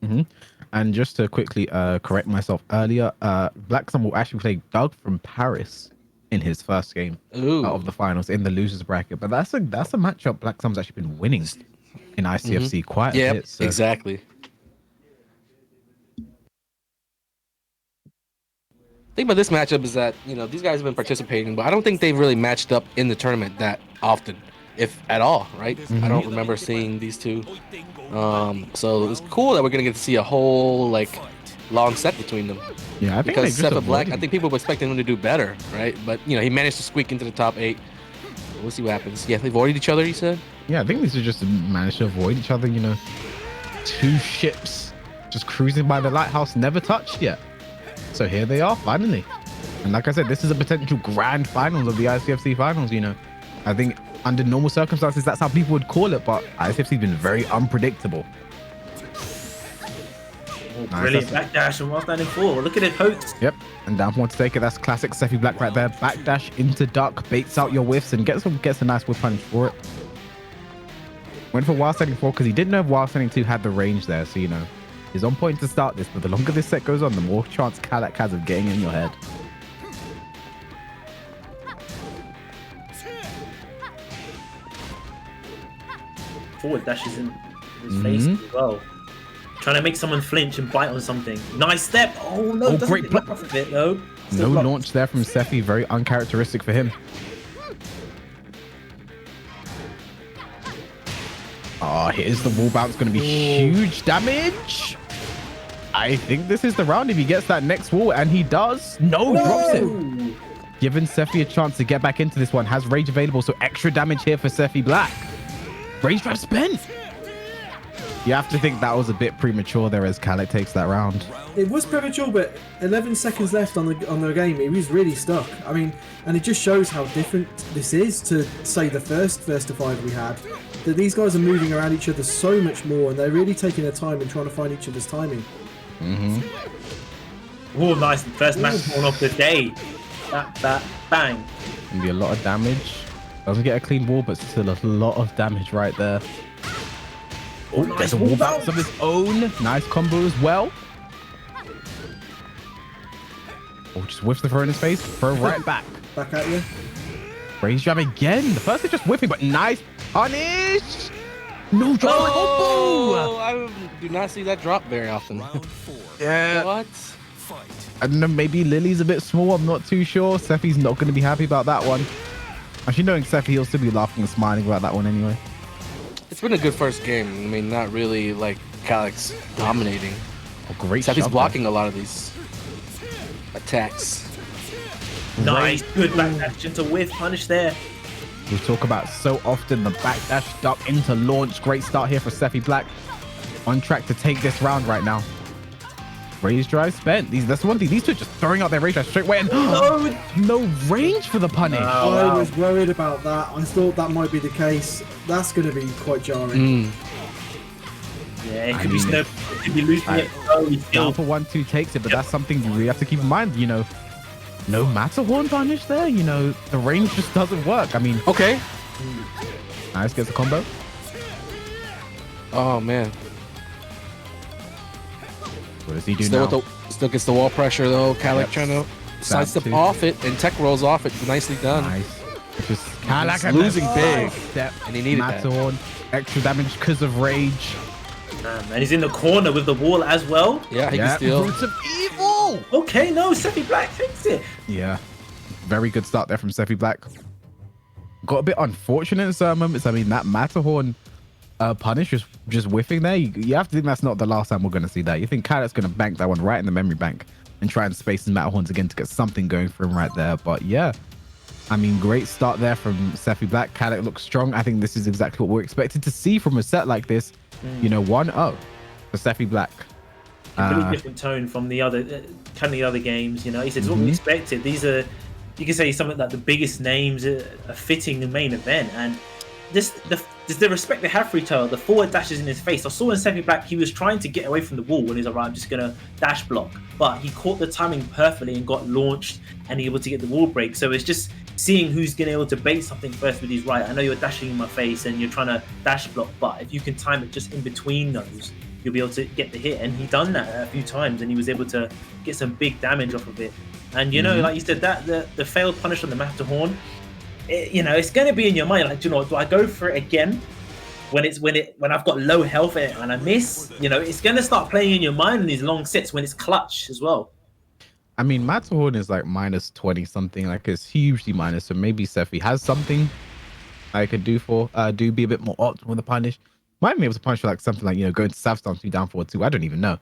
Hmm. And just to quickly correct myself earlier, Black Sun will actually play Doug from Paris in his first game Ooh. of the finals in the losers bracket. But that's a matchup Black Sun's actually been winning in Mm-hmm. ICFC quite a Yep. bit. So Exactly. Thing about this matchup is that these guys have been participating, but I don't think they've really matched up in the tournament that often, if at all. Right? I don't remember seeing these two. So it's cool that we're gonna get to see a whole long set between them. yeah, I think Because they've just Sephiblack, I avoided. think people were expecting him to do better, right? But he managed to squeak into the top 8. We'll see what happens. Yeah, they avoided each other. You said. Yeah, I think these are just managed to avoid each other. Two ships just cruising by the lighthouse, never touched yet. So here they are finally. And like I said, this is a potential grand finals of the ICFC finals. I think under normal circumstances, that's how people would call it. But ICFC's been very unpredictable. Oh, Nice, brilliant that's- backdash and 194. Look at it, pokes. Yep. And down for one to take it. That's classic Sephiblack right there. Backdash into duck, baits out your whiffs, and gets a nice whiff punch for it. Went for Wild Setting 4 because he didn't know if Wild Setting 2 had the range there. So, he's on point to start this. But the longer this set goes on, the more chance Kalak has of getting in your head. Forward dashes in his face as well. Trying to make someone flinch and bite on something. Nice step. Oh no, Oh, doesn't great get block. off of it though. No Still blocked. launch there from Sephi. Very uncharacteristic for him. Oh, here's the wall bounce. Going to be huge damage. I think this is the round if he gets that next wall, and he does. No, drops it. Giving Sephi a chance to get back into this one. Has rage available, so extra damage here for Sephiblack. Rage drive spent. You have to think that was a bit premature there as Kalak takes that round. It was premature, but 11 seconds left on the game. He was really stuck. I mean, and it just shows how different this is to, say, the first to 5 we had. That these guys are moving around each other so much more, and they're really taking their time and trying to find each other's timing. Oh, nice. First match one of the day. That, bang. Gonna be a lot of damage. Doesn't get a clean wall, but still a lot of damage right there. Oh, nice there's a wall wall bounce of his own. Nice combo as well. Oh, just whiffs the throw in his face. Throw right back. Back at you. Range jab again. The first is just whiffing, but nice punish. No drop. Oh, I do not see that drop very often. Yeah. What? I don't know. Maybe Lili's a bit small. I'm not too sure. Sephi's not going to be happy about that one. Actually, knowing Sephi, he'll still be laughing and smiling about that one anyway. It's been a good first game. I mean, not really like Kalak's dominating. Oh, great Except he's shove blocking a lot of these attacks. Nice. Good backdash into whiff punish there. We talk about so often the backdash duck into launch. Great start here for Sephiblack. On track to take this round right now. Rage drive spent. That's one thing. These two are just throwing out their rage drive straight away. And no range for the punish. I was worried about that. I thought that might be the case. That's going to be quite jarring. Yeah, it could be snub. It could be losing it. Oh, he's Down still. for 1-2 takes it, but that's something you really have to keep in mind. No Matterhorn punish there. The range just doesn't work. I mean, Okay. nice, gets a combo. Oh man. What does he do Still now? still gets the wall pressure though. Kalak Yep. trying to sidestep too. off it and tech rolls off it. Nicely done. Nice. Just Kalak He's and losing then big. Step. And he needed that. Matterhorn, extra damage because of rage. And he's in the corner with the wall as well. Yeah, he can steal. Roots of evil. Okay, no, Sephiblack takes it. Yeah, very good start there from Sephiblack. Got a bit unfortunate in some moments. I mean, that Matterhorn punish was just whiffing there. You have to think that's not the last time we're going to see that. You think Kalak's going to bank that one right in the memory bank and try and space his Matterhorns again to get something going for him right there. But yeah, I mean, great start there from Sephiblack. Kalak looks strong. I think this is exactly what we're expected to see from a set like this. 1-0 for Sephiblack. Completely different tone from the other games. He said it's what we expected. These are, you can say, something like the biggest names are fitting the main event, and just the respect they have for each other. The forward dashes in his face. I saw in Sephiblack he was trying to get away from the wall when he's like, right, I'm just gonna dash block, but he caught the timing perfectly and got launched and able to get the wall break. So it's just seeing who's going to be able to bait something first with his right. I know you're dashing in my face and you're trying to dash block, but if you can time it just in between those, you'll be able to get the hit. And he done that a few times, and he was able to get some big damage off of it. And you know, like you said, that the failed punish on the Matterhorn, it's going to be in your mind. Like, do I go for it again when I've got low health and I miss? It's going to start playing in your mind in these long sets when it's clutch as well. I mean, Matterhorn is like minus 20 something, like it's hugely minus. So maybe Sephi has something I could do be a bit more optimal with the punish. Might be able to punish for like something like, going to Sav stance, be down 4-2. I don't even know.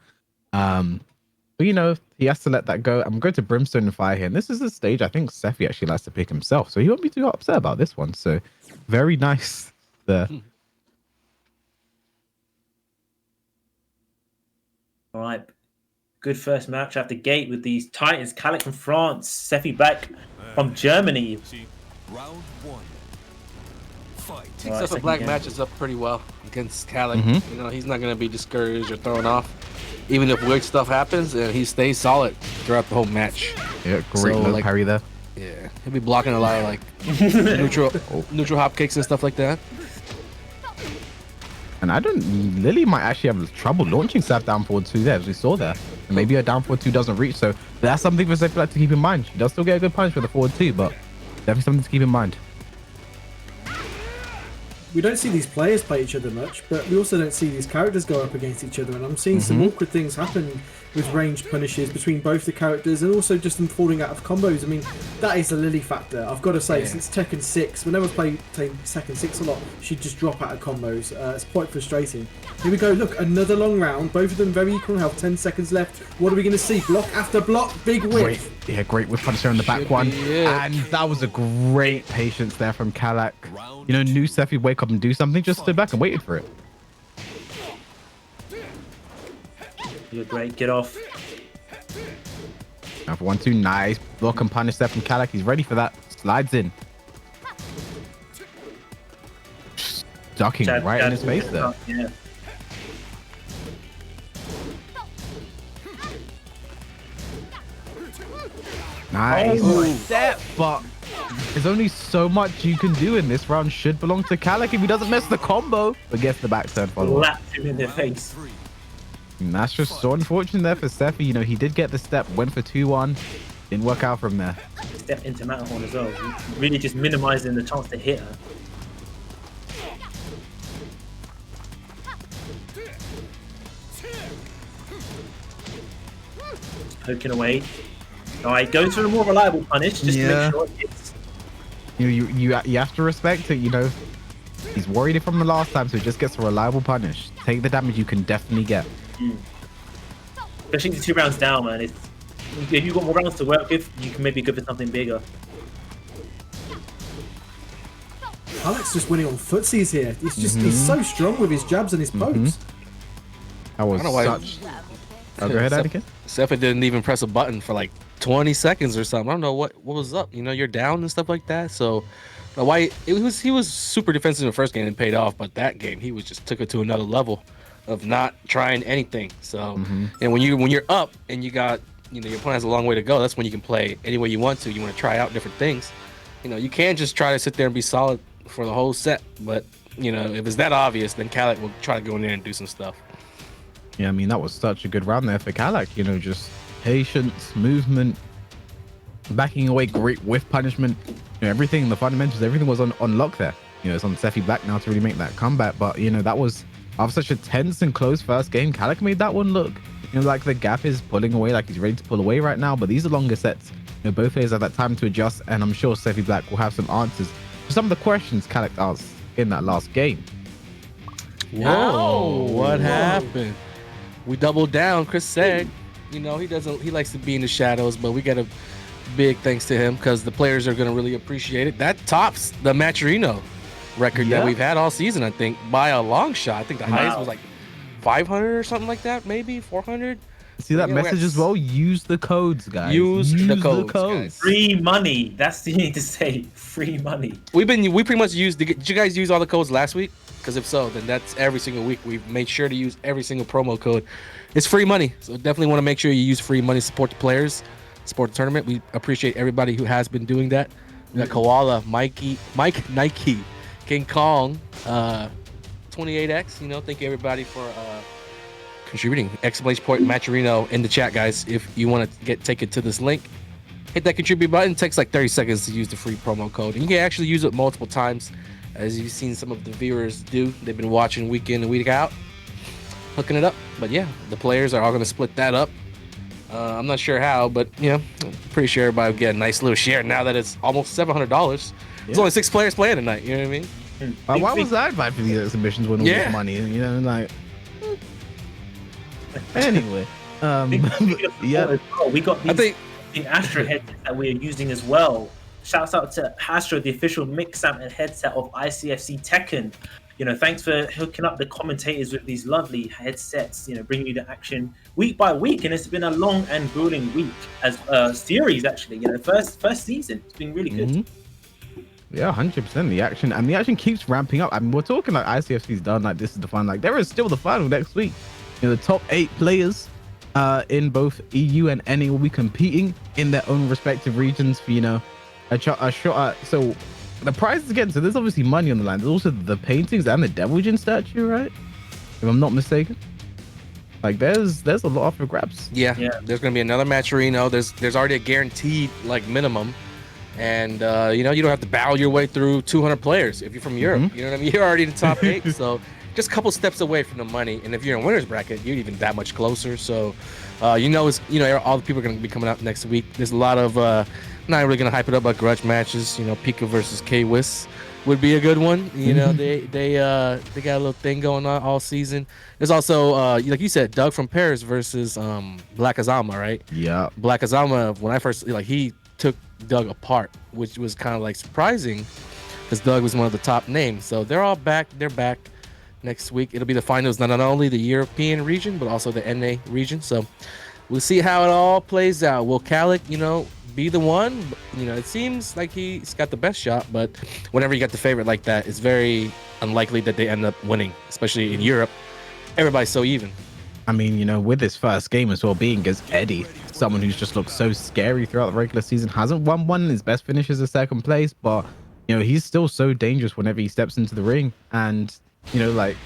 But he has to let that go. I'm going to Brimstone and Fire here. And this is a stage I think Sephi actually likes to pick himself. So he won't be too upset about this one. So very nice there. All right. Good first match out the gate with these Titans. Kalak from France, Sephiblack from Germany. Round 1. Fight. Sephiblack matches up pretty well against Kalak. He's not going to be discouraged or thrown off. Even if weird stuff happens, and he stays solid throughout the whole match. Yeah, great low parry there. Yeah, he'll be blocking a lot of like neutral hop kicks and stuff like that. And Lili might actually have trouble launching Sav down forward 2 there, as we saw there. And maybe her down forward 2 doesn't reach, so that's something for Sephiblack to keep in mind. She does still get a good punch for the forward 2, but definitely something to keep in mind. We don't see these players play each other much, but we also don't see these characters go up against each other, and I'm seeing some awkward things happen with ranged punishes between both the characters, and also just them falling out of combos. I mean, that is the Lili factor. I've got to say, since Tekken 6, whenever I play Tekken 6 a lot, she'd just drop out of combos. It's quite frustrating. Here we go, look, another long round, both of them very equal health, 10 seconds left. What are we going to see? Block after block, big whiff. Great whiff punish there in the back one. And that was a great patience there from Kalak. Knew Sephi wake up and do something, just stood back and waited for it. You're great, get off. Now for 1-2, nice block and punish there from Kalak. He's ready for that. Slides in. Ducking right in his face there. Yeah. Nice step, but there's only so much you can do in this round. Should belong to Kalak if he doesn't miss the combo, but gets the back turn follow. Slapped him in the face. And that's just so unfortunate there for Sephi. He did get the step, went for 2-1, didn't work out from there. Step into Matterhorn as well, really just minimizing the chance to hit her. Just poking away. All right, go to a more reliable punish just to make sure it hits. You have to respect it. He's worried from the last time, so he just gets a reliable punish. Take the damage you can definitely get. Especially the 2 rounds down, man. If you've got more rounds to work with, you can maybe go for something bigger. Kalak's just winning on footsies here. He's so strong with his jabs and his pokes. That was such. Oh, go ahead, Anakin. Sephi didn't even press a button for like 20 seconds or something. I don't know what was up. You're down and stuff like that. So why he was super defensive in the first game and paid off, but that game he just took it to another level of not trying anything. So and when you're up and you got your opponent has a long way to go, that's when you can play any way you want to. You want to try out different things. You can't just try to sit there and be solid for the whole set. But if it's that obvious, then Kalak will try to go in there and do some stuff. Yeah, I mean, that was such a good round there for Kalak. Just patience, movement, backing away, great whiff punishment. Everything, the fundamentals, everything was on lock there. It's on Sephiblack now to really make that comeback. But, that was, after such a tense and close first game, Kalak made that one look, like the gap is pulling away, like he's ready to pull away right now. But these are longer sets. Both players have that time to adjust, and I'm sure Sephiblack will have some answers to some of the questions Kalak asked in that last game. Whoa, what happened? We doubled down. Chris said, he likes to be in the shadows, but we got a big thanks to him because the players are going to really appreciate it. That tops the Maturino record that we've had all season, I think, by a long shot. I think the highest was like 500 or something like that, maybe 400. See that message as well? Use the codes, guys. Use the codes. Guys. Free money. That's what you need to say. Free money. We pretty much used. Did you guys use all the codes last week? Because if so, then that's every single week. We've made sure to use every single promo code. It's free money, so definitely want to make sure you use free money to support the players, support the tournament. We appreciate everybody who has been doing that. We got Koala, Mike Nike, King Kong, 28X. Thank you everybody for contributing. Exclamation point Matcherino in the chat, guys. If you want to take it to this link, hit that contribute button. It takes like 30 seconds to use the free promo code. And you can actually use it multiple times, as you've seen some of the viewers do. They've been watching week in and week out, hooking it up. But yeah, the players are all going to split that up. I'm not sure how, but I'm pretty sure everybody will get a nice little share now that it's almost $700. There's only 6 players playing tonight. You know what I mean? Why was I invited for these exhibitions when all this money? Like. Anyway, yeah. We got these the Astro headsets that we are using as well. Shouts out to Astro, the official mix amp and headset of ICFC Tekken. Thanks for hooking up the commentators with these lovely headsets. Bringing you the action week by week, and it's been a long and grueling week as series. Actually, first season. It's been really good. Mm-hmm. Yeah, 100%. The action keeps ramping up. I mean, we're talking like ICFC's done. Like this is the final. Like there is still the final next week. The top 8 players in both EU and NA will be competing in their own respective regions for a shot at. So the prizes again. So there's obviously money on the line. There's also the paintings and the Devil Jin statue, right? If I'm not mistaken. Like there's a lot for grabs. Yeah. There's gonna be another Matcherino. There's already a guaranteed like minimum. And you don't have to battle your way through 200 players if you're from Europe. Mm-hmm. You know what I mean? You're already in the top 8, so just a couple steps away from the money. And if you're in winner's bracket, you're even that much closer. So all the people are going to be coming out next week. There's a lot of not really going to hype it up, but grudge matches. Pika versus K-Wiss would be a good one. They got a little thing going on all season. There's also like you said, Doug from Paris versus Black Azama, right? Yeah. Black Azama, when I first he took Doug apart, which was kind of like surprising because Doug was one of the top names. So they're all back. They're back next week. It'll be the finals, not only the European region, but also the NA region. So we'll see how it all plays out. Will Kalak, be the one? It seems like he's got the best shot, but whenever you got the favorite like that, it's very unlikely that they end up winning, especially in Europe. Everybody's so even. I mean, with his first game as well being against Eddie, someone who's just looked so scary throughout the regular season, hasn't won one. His best finish is a second place, but he's still so dangerous whenever he steps into the ring. And like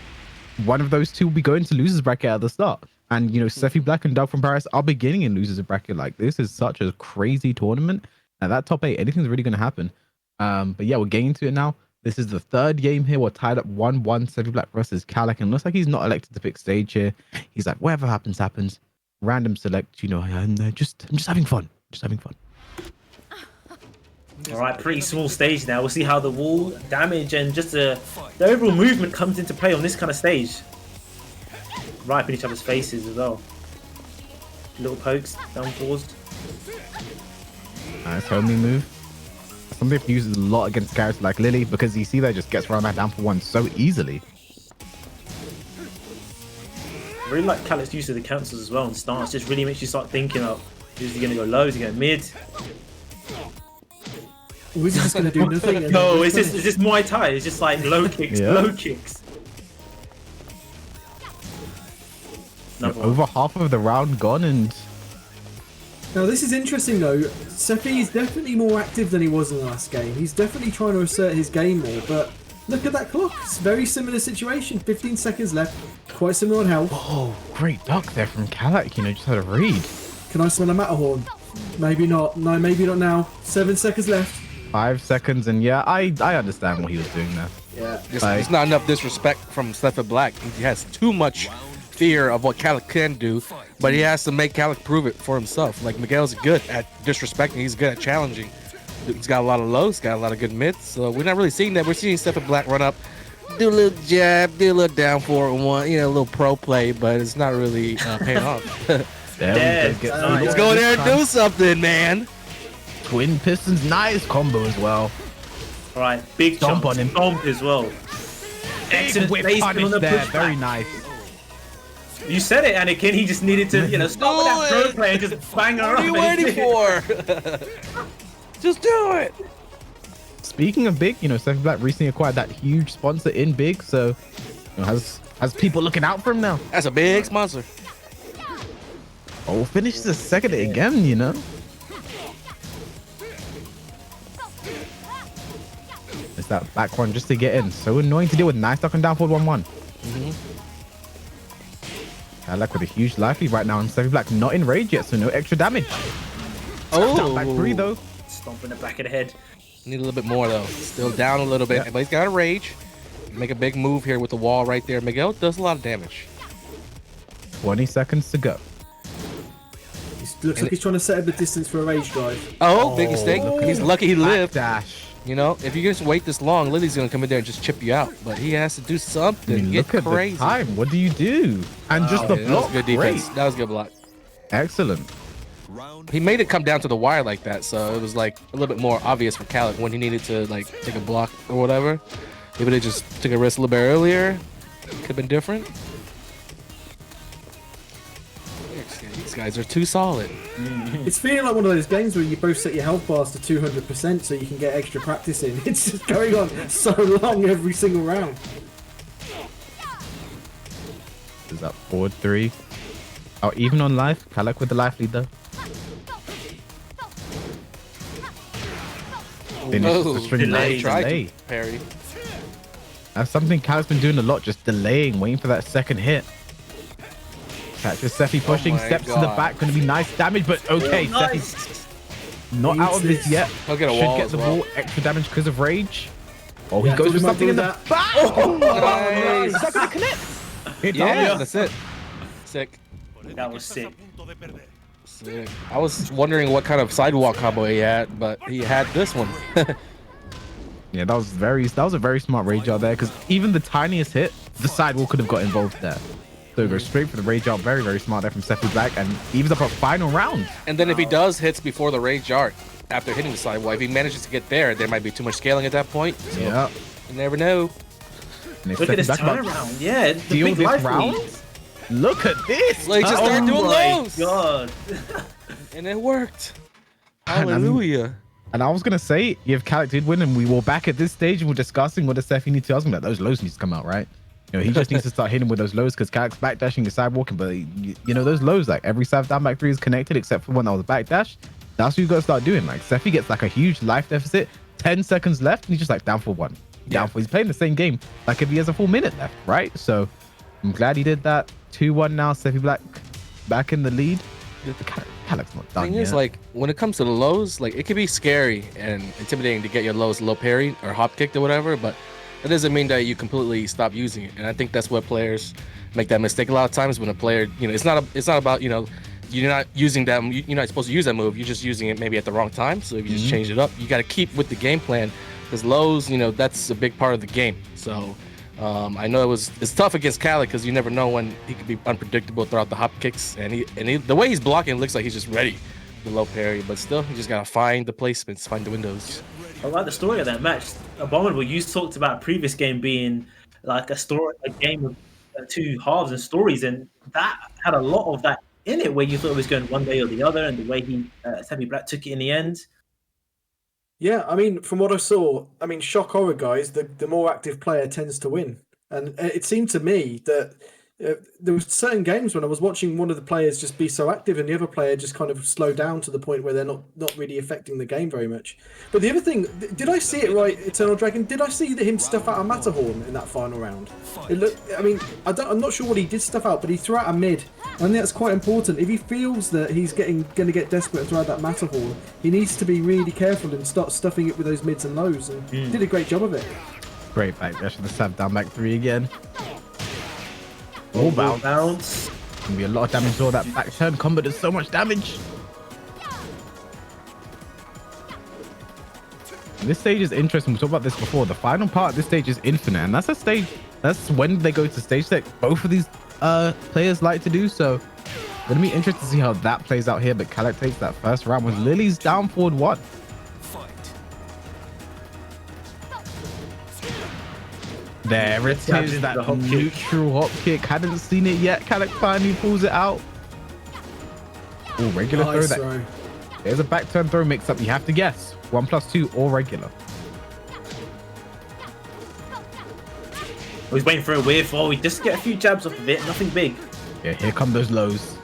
one of those two will be going to losers bracket at the start. And Sephiblack and Doug from Paris are beginning in losers bracket. Like this is such a crazy tournament. And that top 8, anything's really going to happen. But yeah, we're getting to it now. This is the 3rd game here. We're tied up 1-1. Sephiblack versus Kalak, and looks like he's not elected to pick stage here. He's like, whatever happens, happens. Random select. I'm just having fun. Just having fun. All right, pretty small stage now. We'll see how the wall damage and just the overall movement comes into play on this kind of stage. Right up in each other's faces as well. Little pokes, down paused. Nice homing move. Something he uses a lot against characters like Lili, because you see that just gets around that down for 1 so easily. I really like Kalak's use of the cancels as well and stance. Just really makes you start thinking of, is he going to go low, is he going to mid? Or is he just going to do nothing? No, it's just Muay Thai. It's just like low kicks, low kicks. Over half of the round gone, and now this is interesting though. Sephi is definitely more active than he was in the last game. He's definitely trying to assert his game more, but look at that clock. It's a very similar situation. 15 seconds left. Quite similar on health. Oh, great duck there from Kalak. Just had a read. Can I smell a Matterhorn? Maybe not. No, maybe not now. 7 seconds left. 5 seconds, and yeah, I understand what he was doing there. Yeah. It's not enough disrespect from Sephiblack. He has too much fear of what Kalak can do, but he has to make Kalak prove it for himself. Like Miguel's good at disrespecting, he's good at challenging. He's got a lot of lows, got a lot of good mids, so we're not really seeing that. We're seeing Sephiblack run up, do a little jab, do a little down 4-1, a little pro play, but it's not really paying off. Let's go in there and do something, man. Twin pistons, nice combo as well. All right, big Stomp jump on him. Stomp as well. Excellent Whip placement punish on the there, pushback. very nice. You said it, Anakin. He just needed to, stop with that pro play and just bang her What up. are you waiting for? Just do it. Speaking of big, Sephiblack recently acquired that huge sponsor in big, so has people looking out for him now. That's a big sponsor. Oh, finishes the second again, It's that back one just to get in. So annoying to deal with. Nice duck and down forward 1-1. Kalak with a huge life lead right now, and Sephiblack not in rage yet, so no extra damage. Down back 3 though. Stomping the back of the head. Need a little bit more though. Still down a little bit, Yeah. but he's got a rage. Make a big move here with the wall right there. Miguel does a lot of damage. 20 seconds to go. Looks like he's trying to set up the distance for a rage drive. Oh, big mistake. He's lucky he lived. Dash. You know, if you just wait this long, Lili's gonna come in there and just chip you out. But he has to do I something. mean, Get look at crazy. the time. What do you do? And just the Okay, that block. was good defense. Great. That was good block. Excellent. Round He made it come down to the wire like that, so it was like a little bit more obvious for Kalak when he needed to like take a block or whatever. Maybe they just took a risk a little bit earlier. Could have been different. These guys are too solid. It's feeling like one of those games where you both set your health bars to 200% so you can get extra practice in. It's just going on so long every single round. Is that 4-3? Oh, even on life. Kalak with the life lead though. Finishes the string delay. delay. To parry. That's something Kalak's been doing a lot, just delaying, waiting for that second hit. Catches Sephi pushing, my steps to the God. back, going to be nice damage, but okay, Nice. Sephi's not out of this yet. He'll get a Should wall get as the well. wall, extra damage because of rage. Oh, Yeah, he goes thought for he might something do in the that. back. Nice. Is that going to connect? It Yeah, does. that's it. Sick. That was sick. Sick. I was wondering what kind of sidewalk combo he had, but he had this one. Yeah, that was a very smart rage out there because even the tiniest hit, the sidewall could have got involved there. So it goes straight for the rage out. Very, very smart there from Sephiblack, and evens up a final round. And then if he does hits before the rage art, after hitting the sidewall, if he manages to get there, there might be too much scaling at that point. So Yeah. you never know. And if Look at this Sephiblack about to turnaround. Yeah, the steal big this life round. lead. Look at this. Like, just start doing my lows. God. And it worked. Man, Hallelujah. And I was gonna say, if Kalak did win, and we were back at this stage and we're discussing what does Sephi need to, I was gonna be like, those lows need to come out, right? You know, he just needs to start hitting with those lows because Kalak's backdashing is sidewalking, but you know those lows, like every side down back 3 is connected except for one that was a backdash. That's what you gotta start doing. Like Sephi gets like a huge life deficit, 10 seconds left, and he's just like down for 1. Down for. He's playing the same game like if he has a full minute left, right? So I'm glad he did that. 2-1 now. Sephiblack back in the lead. Kalak's not done Thing yet. is, like, when it comes to the lows, like, it can be scary and intimidating to get your lows low parried or hop kicked or whatever, but that doesn't mean that you completely stop using it. And I think that's what players make that mistake a lot of times when a player, you know, it's not about, you know, you're not using that, you're not supposed to use that move. You're just using it maybe at the wrong time. So if you just change it up, you got to keep with the game plan because lows, you know, that's a big part of the game. So I know it's tough against Kalak because you never know when he could be unpredictable throughout the hop kicks, and the way he's blocking, it looks like he's just ready to low parry, but still, you just gotta find the placements, find the windows. I like the story of that match. Abominable, you talked about a previous game being like a game of two halves and stories, and that had a lot of that in it, where you thought it was going one way or the other, and the way he Sephiblack took it in the end. Yeah, I mean, from what I saw, I mean, shock horror, guys, the more active player tends to win. And it seemed to me that there were certain games when I was watching one of the players just be so active and the other player just kind of slow down to the point where they're not really affecting the game very much. But the other thing, did I see it right, Eternal Dragon? Did I see him stuff out a Matterhorn in that final round? It looked, I mean, I'm not sure what he did stuff out, but he threw out a mid. I think that's quite important. If he feels that he's going to get desperate and throw out that Matterhorn, he needs to be really careful and start stuffing it with those mids and lows, and did a great job of it. Great backdash for the Sav down back 3 again. All bounce. Bounce. Gonna be a lot of damage to all that back turn combo. Does so much damage. This stage is interesting. We talked about this before. The final part of this stage is infinite, and that's a stage. That's when they go to stage that both of these players like to do. So, gonna be interesting to see how that plays out here. But Kalak takes that first round with Lili's down forward 1. There it Tapped is, into that the hop kick. neutral hop kick. Hadn't seen it yet. Kalak finally pulls it out. Oh, regular throw. Nice That throw. there's a back turn throw mix up. You have to guess 1+2 or regular. Oh, he's waiting for a whiff. Oh, he just get a few jabs off of it. Nothing big. Yeah, here come those lows.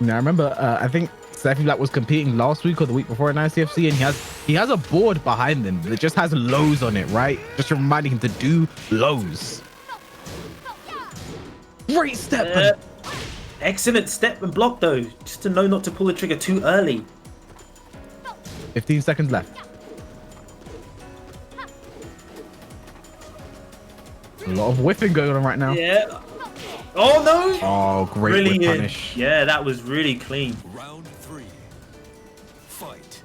Now I remember, I think Sephiblack was competing last week or the week before in ICFC, and he has a board behind him that just has lows on it, right? Just reminding him to do lows. Great step. Excellent step and block though, just to know not to pull the trigger too early. 15 seconds left. A lot of whiffing going on right now. Yeah. Oh no! Oh, great whip Brilliant. punish. Yeah, that was really clean. Round 3. Fight.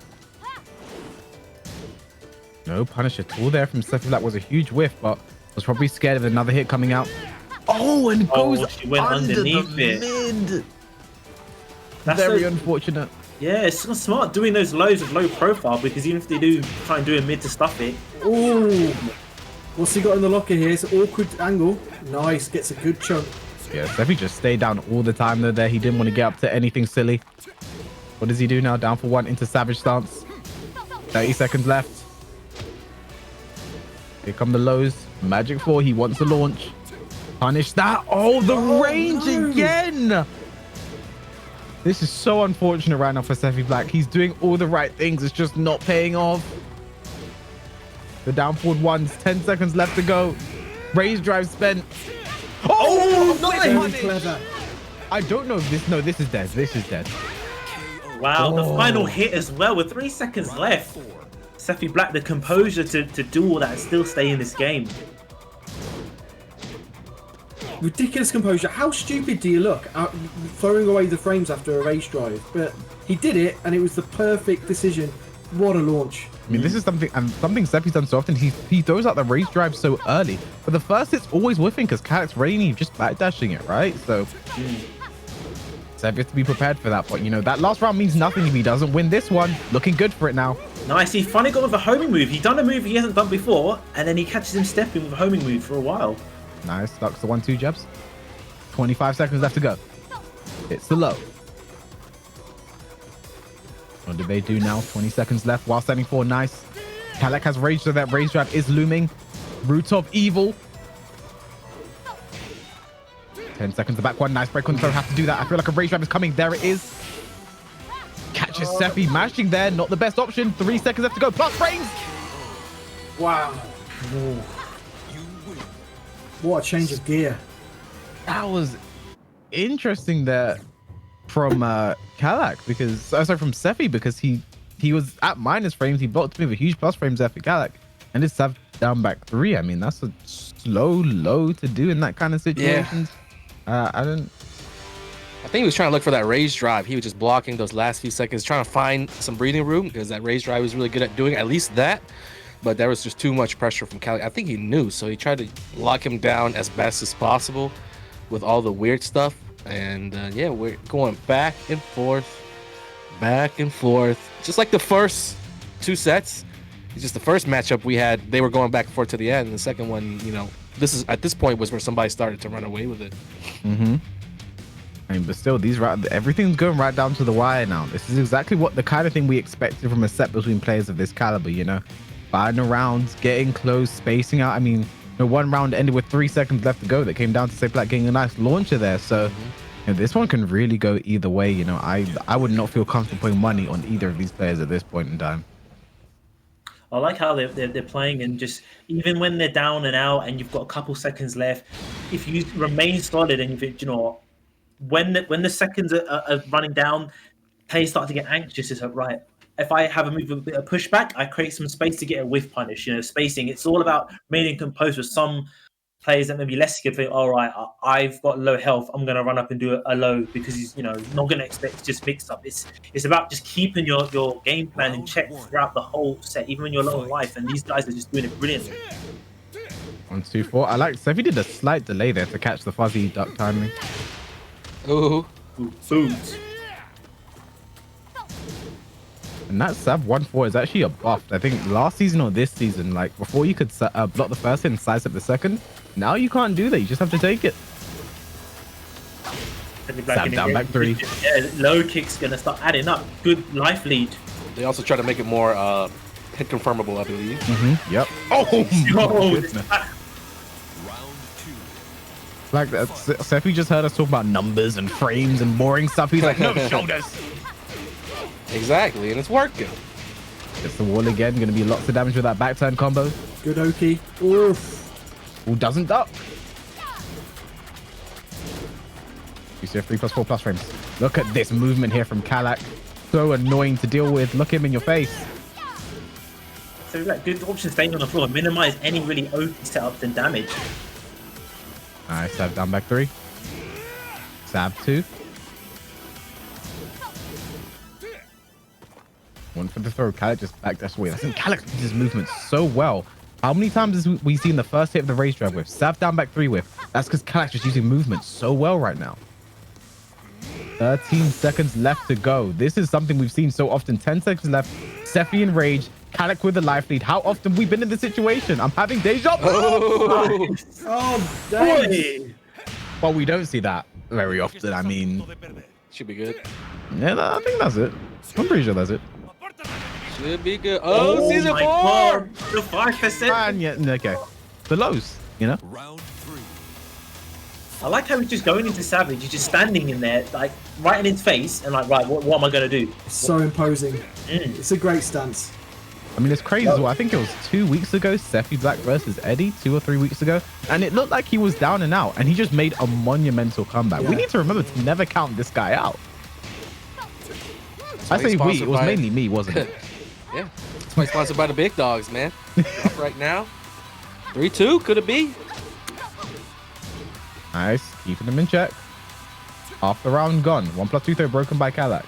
No punish at all there from Sephiblack. Was a huge whiff, but was probably scared of another hit coming out. Oh, and goes she went under underneath the it. mid. That's Very so, unfortunate. yeah, it's so smart doing those lows of low profile, because even if they do try and do a mid to stuff it, Ooh. What's he got in the locker here? It's an awkward angle. Nice, gets a good chunk. Yeah, Sephi just stayed down all the time there. He didn't want to get up to anything silly. What does he do now? Down for one into Savage stance. 30 seconds left. Here come the lows. Magic 4, he wants to launch. Punish that. Oh, the range no. again. This is so unfortunate right now for Sephiblack. He's doing all the right things. It's just not paying off. The down forward ones. 10 seconds left to go. Raise drive spent. Oh, Very nice. clever. I don't know if this. No, this is dead. This is dead. wow, the Oh. final hit as well with 3 seconds left. Sephiblack, the composure to do all that and still stay in this game. Ridiculous composure. How stupid do you look out throwing away the frames after a race drive? But he did it, and it was the perfect decision. What a launch. I mean, this is something Sephi's done so often. He throws out the race drive so early, but the first hit's always whiffing because Kalak's ready and he's just backdashing it, right? So Sephi has to be prepared for that. But you know, that last round means nothing if he doesn't win this one. Looking good for it now. Nice, he finally got with a homing move. He done a move he hasn't done before, and then he catches him stepping with a homing move for a while. Nice, ducks the 1-2 jabs. 25 seconds left to go. It's the low. What do they do now? 20 seconds left while standing for. Nice. Kalak has rage, so that rage drive is looming. Root of evil. 10 seconds, the back one. Nice break on the throw. Have to do that. I feel like a rage drive is coming. There it is. Catches Sephi mashing there. Not the best option. 3 seconds left to go. Plus frames. Wow. What a change of gear. That was interesting there from Kalak, because sorry, from Sephi, because he was at minus frames. He blocked me with a huge plus frames there for Kalak, and it's down back 3. I mean, that's a slow low to do in that kind of situations. I think he was trying to look for that raise drive. He was just blocking those last few seconds, trying to find some breathing room, because that raise drive was really good at doing at least that. But there was just too much pressure from Kalak. I think he knew, so he tried to lock him down as best as possible with all the weird stuff. And yeah, we're going back and forth, just like the first 2 sets. It's just the first matchup we had, they were going back and forth to the end. And the second one, you know, at this point was where somebody started to run away with it. I mean, but still, everything's going right down to the wire now. This is exactly what the kind of thing we expected from a set between players of this caliber, you know, buying rounds, getting close, spacing out. I mean, the one round ended with 3 seconds left to go. That came down to Sephiblack getting a nice launcher there. So you know, this one can really go either way. You know, I would not feel comfortable putting money on either of these players at this point in time. I like how they're playing, and just even when they're down and out and you've got a couple seconds left, if you remain solid and you think, you know, when the seconds are running down, players start to get anxious. It's like, right, if I have a move with a bit of pushback, I create some space to get a whiff punish. You know, spacing. It's all about remaining composed. With some players that maybe less good, think, all right, I've got low health, I'm going to run up and do a low, because he's, you know, not going to expect to just mix up. It's about just keeping your game plan in check throughout the whole set, even when you're low on life. And these guys are just doing it brilliantly. 1, 2, 4. I like Sephi did a slight delay there to catch the fuzzy duck timing. Ooh. Foods. And that Sav 1-4 is actually a buff. I think last season or this season, like before you could block the first hit and size up the second. Now you can't do that. You just have to take it. Sav down back 3. Yeah, low kick's gonna start adding up. Good life lead. They also try to make it more hit confirmable, I believe. Yep. Oh, This- Round 2. like that. Sephi just heard us talk about numbers and frames and boring stuff. He's like, no shoulders. Exactly, and it's working. Gets the wall again. Going to be lots of damage with that back turn combo. Good Oki. Oof. Who doesn't duck? You see a 3+4+ frames. Look at this movement here from Kalak. So annoying to deal with. Look him in your face. So like good option staying on the floor, minimize any really OP setups and damage. Nice, Sab down back 3. Sab 2. One for the throw. Kalak just backdash away. I think Kalak does his movement so well. How many times have we seen the first hit of the raise drive with? Sab down back 3 with. That's because Kalak's just using movement so well right now. 13 seconds left to go. This is something we've seen so often. 10 seconds left. Sephi in rage. Kalak with the life lead. How often have we been in this situation? I'm having deja vu. Oh, dang. Well, we don't see that very often. I mean, Should be good. yeah, I think that's it. I'm pretty sure that's it. Should be good. Oh, season 4. God. The 5%. And yeah, okay. The lows, you know? Round 3. I like how he's just going into Savage. He's just standing in there, like right in his face, and like, right, what am I gonna do? So imposing. It's a great stance. I mean, it's crazy as well. I think it was 2 weeks ago, Sephiblack versus Eddie, 2 or 3 weeks ago. And it looked like he was down and out, and he just made a monumental comeback. Yeah. We need to remember to never count this guy out. I say we, it was mainly me, wasn't it? Yeah. That's why he's sponsored by the big dogs, man. Up right now. 3-2, could it be? Nice, keeping him in check. Half the round gone. 1+2 throw broken by Kalak.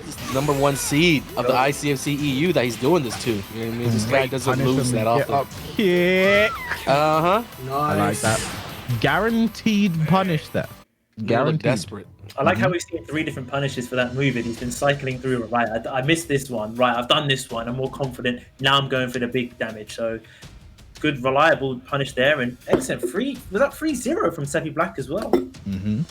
This is the #1 seed of the ICFC EU that he's doing this to. You know what I mean? This guy doesn't Punish lose him, that get often. up, kick. Uh-huh. Nice. I like that. Guaranteed punish there. Guaranteed. Desperate. I like how we've seen 3 different punishes for that move, and he's been cycling through. Right, I missed this one. Right, I've done this one. I'm more confident. Now I'm going for the big damage. So good, reliable punish there, and excellent free. Was that 3-0 from Sephiblack as well? And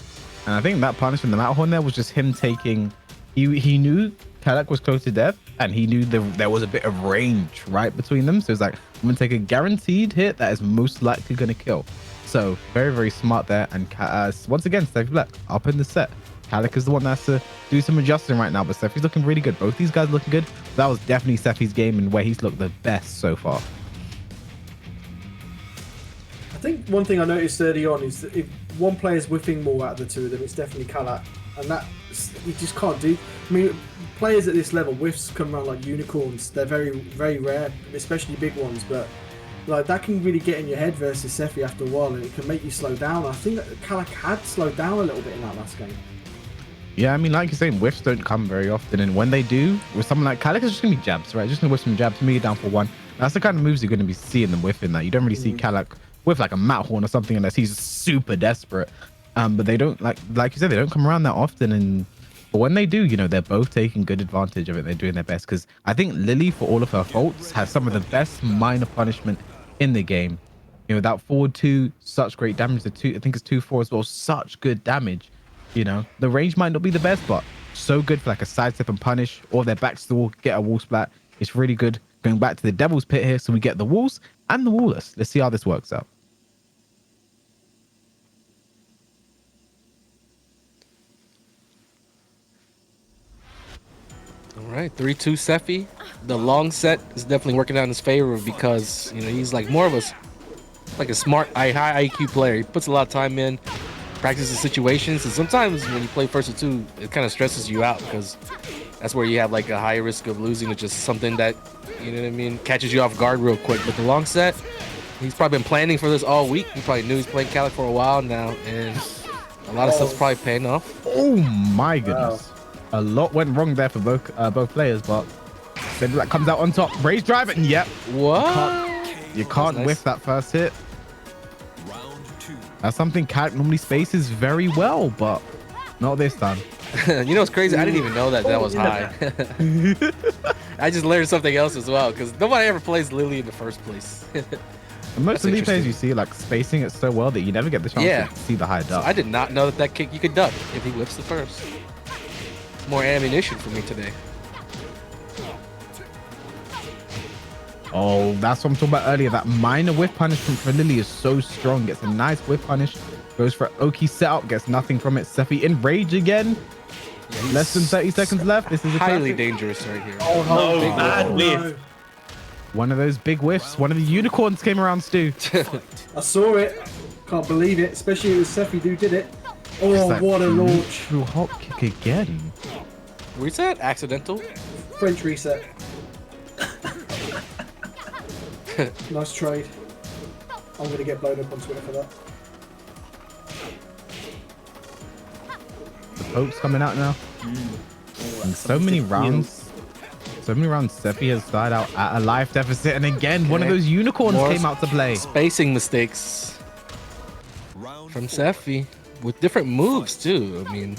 I think that punish from the Matterhorn there was just him taking. He knew Kalak was close to death, and he knew there was a bit of range right between them. So it's like, I'm gonna take a guaranteed hit that is most likely gonna kill. So very, very smart there. And once again, Sephiblack up in the set. Kalak is the one that has to do some adjusting right now, but Sephi's looking really good. Both these guys looking good. That was definitely Sephi's game and where he's looked the best so far. I think one thing I noticed early on is that if one player's whiffing more out of the two of them, it's definitely Kalak. And that you just can't do. I mean, players at this level, whiffs come around like unicorns. They're very, very rare, especially big ones. But like that can really get in your head versus Sephi after a while, and it can make you slow down. I think that Kalak had slowed down a little bit in that last game. Yeah, I mean, like you're saying, whiffs don't come very often, and when they do, with someone like Kalak, it's just gonna be jabs, right? Just gonna whiff some jabs, maybe down for 1. That's the kind of moves you're gonna be seeing them whiffing. That you don't really see Kalak with like a Matterhorn or something unless he's super desperate. But they don't like you said, they don't come around that often, but when they do, you know, they're both taking good advantage of it. They're doing their best, because I think Lili, for all of her faults, has some of the best minor punishment in the game. You know, that forward 2, such great damage. The 2, I think it's 2-4 as well, such good damage. You know, the range might not be the best, but so good for like a sidestep and punish, or their back to the wall, get a wall splat. It's really good. Going back to the Devil's Pit here, so we get the walls and the wallers. Let's see how this works out. All right, 3-2 Sephi. The long set is definitely working out in his favor because, you know, he's like more of a smart, high IQ player. He puts a lot of time in, practices situations, and sometimes when you play first or 2, it kind of stresses you out because that's where you have like a high risk of losing to just something that, you know what I mean, catches you off guard real quick. But the long set, he's probably been planning for this all week. He probably knew he's playing Kalak for a while now, and a lot of stuff's probably paying off. Oh my goodness. A lot went wrong there for both players, but Sephiblack comes out on top. Raise drive it, and yep. What? You can't nice. whiff that first hit. Round 2. That's something Kalak normally spaces very well, but not this time. You know what's crazy? I didn't even know that was high. I just learned something else as well because nobody ever plays Lili in the first place. And most That's of the players interesting. you see like spacing it so well that you never get the chance to see the high duck. I did not know that kick you could duck if he whips the first. More ammunition for me today. Oh, that's what I'm talking about earlier. That minor whiff punishment for Lili is so strong. Gets a nice whiff punish. Goes for Oki setup. Gets nothing from it. Sephi in rage again. Yeah, Less than 30 seconds left. This is a highly classic. dangerous right here. Oh no, big bad whiff. whiff. One of those big whiffs. One of the unicorns came around, Stu. I saw it. Can't believe it. Especially it was Sephi who did it. Oh, That what a launch. neutral hop kick again. Reset? Accidental? French reset. Nice trade. I'm going to get blown up on Twitter for that. The poke's coming out now. Oh, And so many rounds. So many rounds Sephi has started out at a life deficit. And again, one of those unicorns More came out to play. Spacing mistakes from Sephi with different moves too. I mean,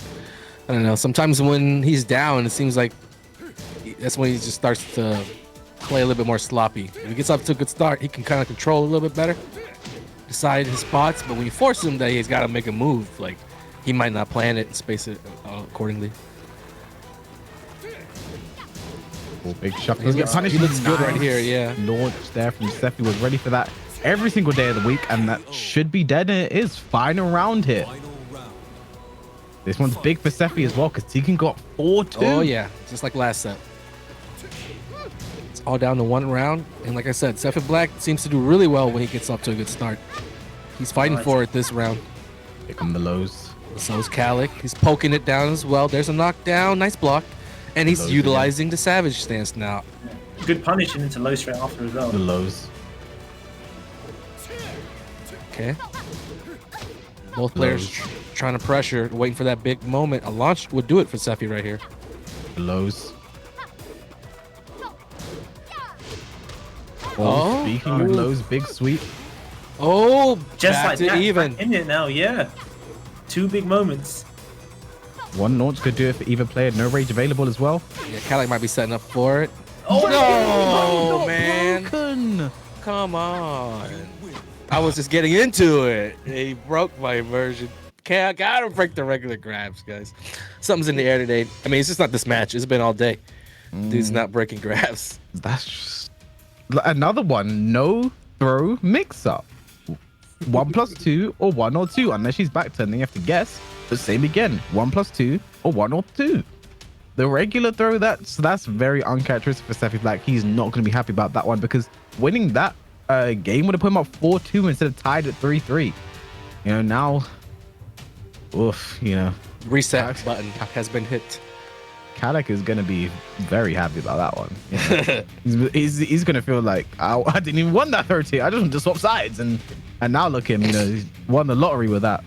I don't know. Sometimes when he's down, it seems like that's when he just starts to play a little bit more sloppy. If he gets off to a good start, he can kind of control a little bit better, decide his spots. But when you force him, that he's got to make a move. Like he might not plan it and space it accordingly. Oh, big shuffle. He He looks good right here. Yeah. Launch there from Sephi, was ready for that every single day of the week, and that should be dead, and it is. Final round here. This one's big for Sephi as well, because he can go up 4-2. Oh yeah, just like last set. It's all down to one round, and like I said, Sephiblack seems to do really well when he gets off to a good start. He's fighting for it this round. Here come the lows. So is Kalak. He's poking it down as well. There's a knockdown, nice block, and he's Lows utilizing the Savage stance now. Good punishing into low straight after as well. The lows. Okay. Both players trying to pressure, waiting for that big moment. A launch would do it for Sephi right here. The lows. Oh. Speaking of lows, big sweep. Oh, Just back like to that, even. in it now, yeah. Two big moments. One launch could do it for either player. No rage available as well. Yeah, Kalak might be setting up for it. Oh, No, man. Broken. Come on. I was just getting into it. He broke my immersion. Can't gotta break the regular grabs, guys. Something's in the air today. I mean, it's just not this match. It's been all day. Dude's not breaking grabs. That's just another one. No throw mix up. 1+2 or 1 or 2. Unless she's back turning, you have to guess. But same again. 1+2 or 1 or 2. The regular throw, that's very uncharacteristic for Sephiblack. He's not going to be happy about that one, because winning that game would have put him up 4-2 instead of tied at 3-3. You know, now, oof, you know, Reset button has been hit. Kalak is going to be very happy about that one. You know? he's going to feel like, I didn't even want that 30. I just want to swap sides. And now look at him, you know, he's won the lottery with that.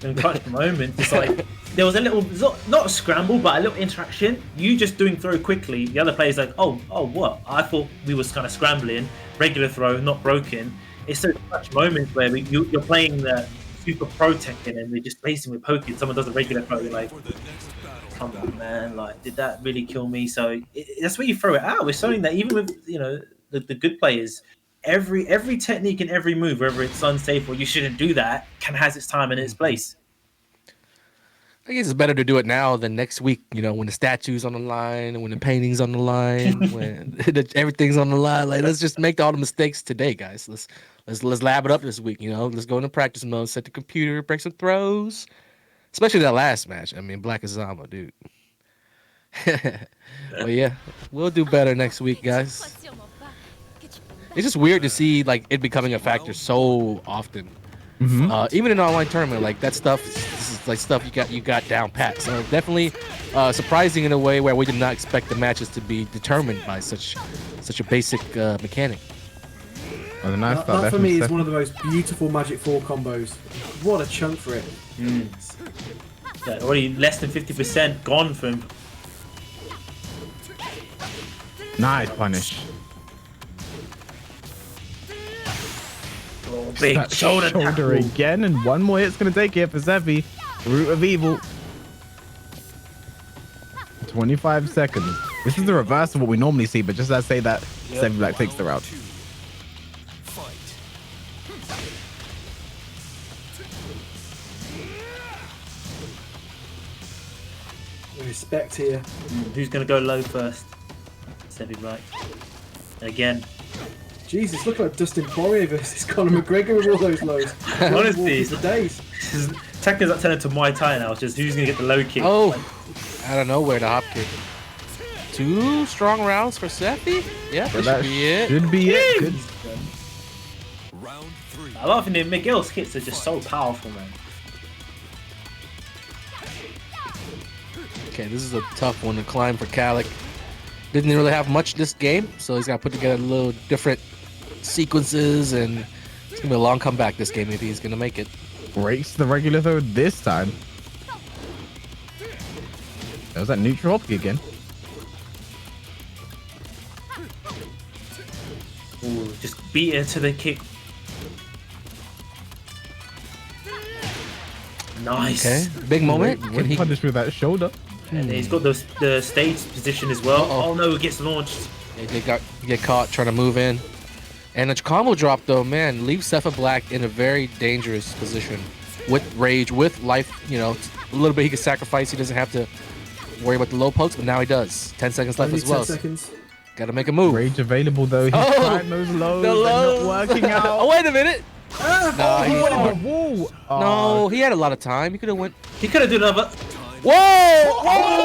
In clutch moment, it's like there was a little, not a scramble, but a little interaction. You just doing throw quickly. The other player's like, oh, what? I thought we was kind of scrambling. Regular throw, not broken. It's those clutch moments where you're playing the super pro Tekken and we're just spacing with poking. Someone does a regular throw, you're like, come on, man! Like, did that really kill me? So that's where you throw it out. We're showing that even with the good players, every technique and every move, whether it's unsafe or you shouldn't do that, has its time and its place. I guess it's better to do it now than next week, when the statue's on the line, and when the painting's on the line, when everything's on the line. Like, let's just make all the mistakes today, guys. Let's lab it up this week, Let's go into practice mode, set the computer, break some throws. Especially that last match. I mean, Black Azama, dude. But yeah, we'll do better next week, guys. It's just weird to see it becoming a factor so often. Even in an online tournament, that stuff, this is stuff you got down pat. So definitely surprising in a way where we did not expect the matches to be determined by such a basic mechanic. Oh, the nice that for me is one of the most beautiful Magic 4 combos. What a chunk for it. Yeah, already less than 50% gone from. Nice punish. Oh, big That shoulder tackle. again, and one more hit's gonna take it for Sephi. Root of evil. 25 seconds. This is the reverse of what we normally see, but just as I say that, Sephiblack takes the round. Respect here. Who's going to go low first? Sephiblack. Again. Jesus, look like Dustin Poirier versus Conor McGregor with all those lows. Honestly, the days. Tekken's not turning to Muay Thai now. It's just who's going to get the low kick. Oh, out of nowhere, the hop kick. 2 strong rounds for Sephi? Yeah, that should be it. Should be it. Good. Round 3. I love it. Miguel's hits are just so powerful, man. Okay, this is a tough one to climb for Kalak. Didn't really have much this game, so he's got to put together a little different sequences, and it's gonna be a long comeback this game if he's gonna make it. Breaks the regular throw this time. That was that neutral up again. Ooh, just beat her to the kick. Nice. Okay, big moment. Can Can he? punish with that shoulder? And he's got the stage position as well. Uh-oh. Oh no, it gets launched. They get caught trying to move in, and a combo drop though, man, leaves Sephiblack in a very dangerous position with rage, with life. You know, a little bit he can sacrifice. He doesn't have to worry about the low pokes, but now he does. 10 seconds left Only as well. 10 seconds. Got to make a move. Rage available though. He's Oh, trying those lows. The They're lows. not working out. Oh, wait a minute. Nah, he- What in the wall? no, he had a lot of time. He could have went. He could have done another. Whoa!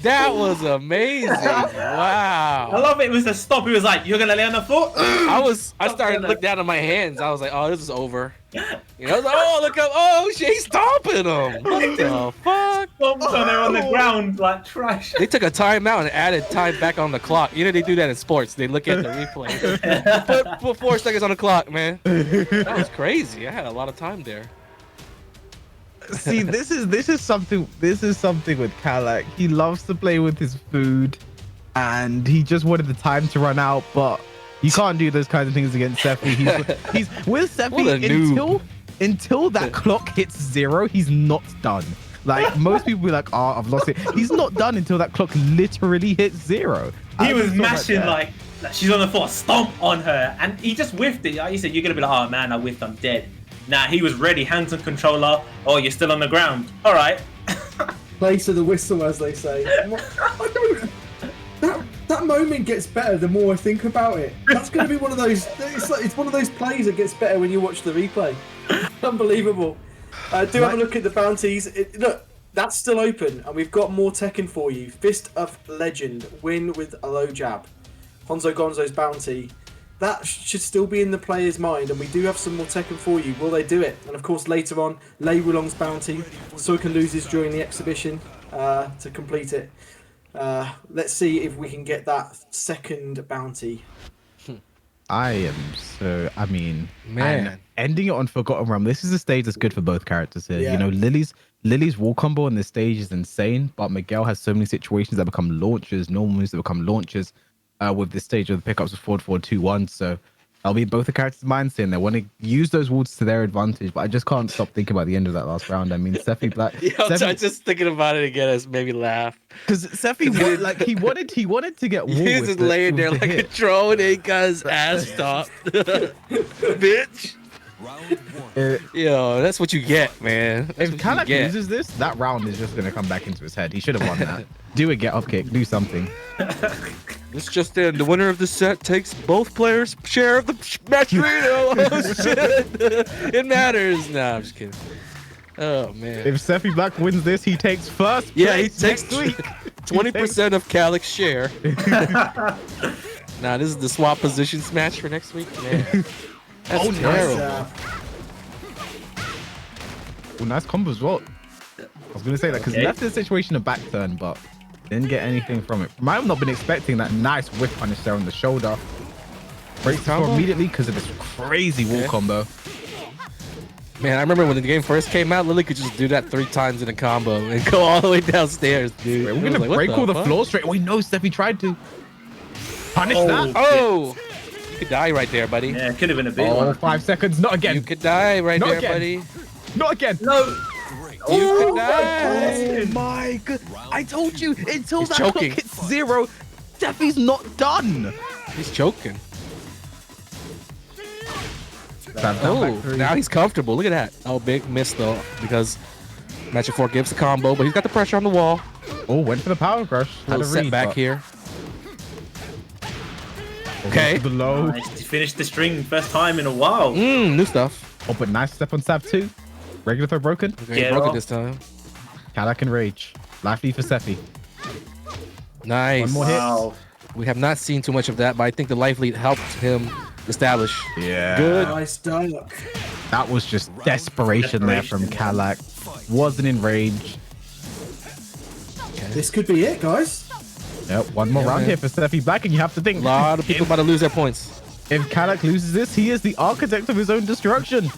That was amazing. I Wow. love it. It was a stop. He was like, "You're gonna lay on the foot." I started to look down at my hands. I was like, oh, this is over. You know, I was like, oh, look up. Oh, shit, he's stomping him. What the fuck? Stomped on there on the ground like trash. They took a timeout and added time back on the clock. You know, they do that in sports. They look at the replay. Put 4 seconds on the clock, man. That was crazy. I had a lot of time there. See, this is something with Kalak. He loves to play with his food, and he just wanted the time to run out. But you can't do those kinds of things against Sephi. He's with What a Sephi noob. until that clock hits 0. He's not done. Like most people be like, "Oh, I've lost it." He's not done until that clock literally hits 0. He was I just saw that mashing there. like she's on the floor, stomp on her, and he just whiffed it. Like you said, you're gonna be like, "Oh man, I whiffed, I'm dead." Nah, he was ready, hands on controller. Oh, you're still on the ground. All right. Play to the whistle, as they say. That moment gets better the more I think about it. That's going to be one of those. It's one of those plays that gets better when you watch the replay. Unbelievable. Do have a look at the bounties. Look, that's still open, and we've got more Tekken for you. Fist of Legend, win with a low jab. Honzo Gonzo's bounty. That should still be in the player's mind, and we do have some more Tekken for you. Will they do it? And of course, later on, Lei Wulong's bounty. Soika loses during the exhibition to complete it. Let's see if we can get that second bounty. I mean, Man. and ending it on Forgotten Realm. This is a stage that's good for both characters here. Yeah. You know, Lily's wall combo on this stage is insane, but Miguel has so many situations that become launches, normal moves that become launches with this stage of the pickups of forward, forward, 2-1. So I'll be both the characters' minds saying they want to use those walls to their advantage, but I just can't stop thinking about the end of that last round. I mean, Sephiblack. I'm just thinking about it again. It's made me laugh. Because Sephi he wanted to get wall. He was with just the- laying with there the like a hit. drone and he got his ass stopped. Bitch. Round one. Yo, that's what you get, man. That's If what you Kalak get. loses this, that round is just going to come back into his head. He should have won that. Do a get up kick. Do something. This just in. The winner of the set takes both players' share of the match arena. Oh, shit. It matters. Nah, I'm just kidding. Oh, man. If Sephiblack wins this, he takes first. Yeah, he place takes next week. 20% of Kalak's share. Nah, this is the swap positions match for next week. Man, that's Oh, nice. terrible. Well, nice combo as well. I was going to say that because Okay. left the situation a back turn, but didn't get anything from it. Might have not been expecting that nice whip punish there on the shoulder. Breaks the combo? score immediately because of this crazy wall Okay. combo. Man, I remember when the game first came out, Lili could just do that 3 times in a combo and go all the way downstairs, dude. Wait, I we're was going to like, what break all the fuck? floor straight. We know Sephi tried to. Punish that. Oh! You could die right there, buddy. Yeah, it could have been a big Oh, one. 5 seconds. Not again. You could die right Not there, again. buddy. Not again. No. You could Oh die. my god! I told you until He's that choking. clock hits 0, Sephi's not done. He's choking. Sam, Oh, back three. now he's comfortable. Look at that. Oh, big miss though, because Matchup 4 gives the combo, but he's got the pressure on the wall. Oh, went for the power crush. Had Little a read, setback but- here. Oh, Okay. Below. Nice to finish the string first time in a while. New stuff. Oh, but nice step on Sab 2. Regular throw broken. Okay, Get broke it off. this time. Kalak and Rage. Life lead for Sephi. Nice. One more hit. Wow. We have not seen too much of that, but I think the life lead helped him establish. Yeah. Good. Nice duck. That was just desperation there from Kalak. Wasn't in range. This could be it, guys. Yep, one more round man. here for Sephiblack, and you have to think. A lot of people about to lose their points. If Kalak loses this, he is the architect of his own destruction.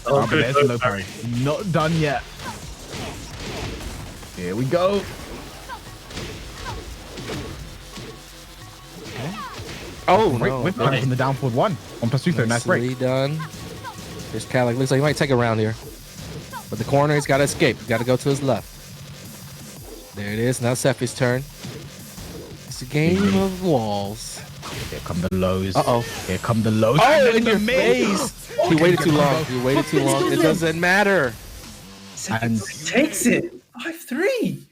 But there's the low parry. Not done yet. Here we go. Oh, Great no. whip punch from the down forward one. 1+2, nice break. Nicely done. There's Kalak. Looks like he might take a round here. But the corner, he's got to escape. He's got to go to his left. There it is. Now Sephi's turn. It's a game of walls. Here come the lows. Uh-oh. Here come the lows. Oh, And in the your mid. face. He waited too long. He waited too long. It doesn't matter. And Takes it. 5-3.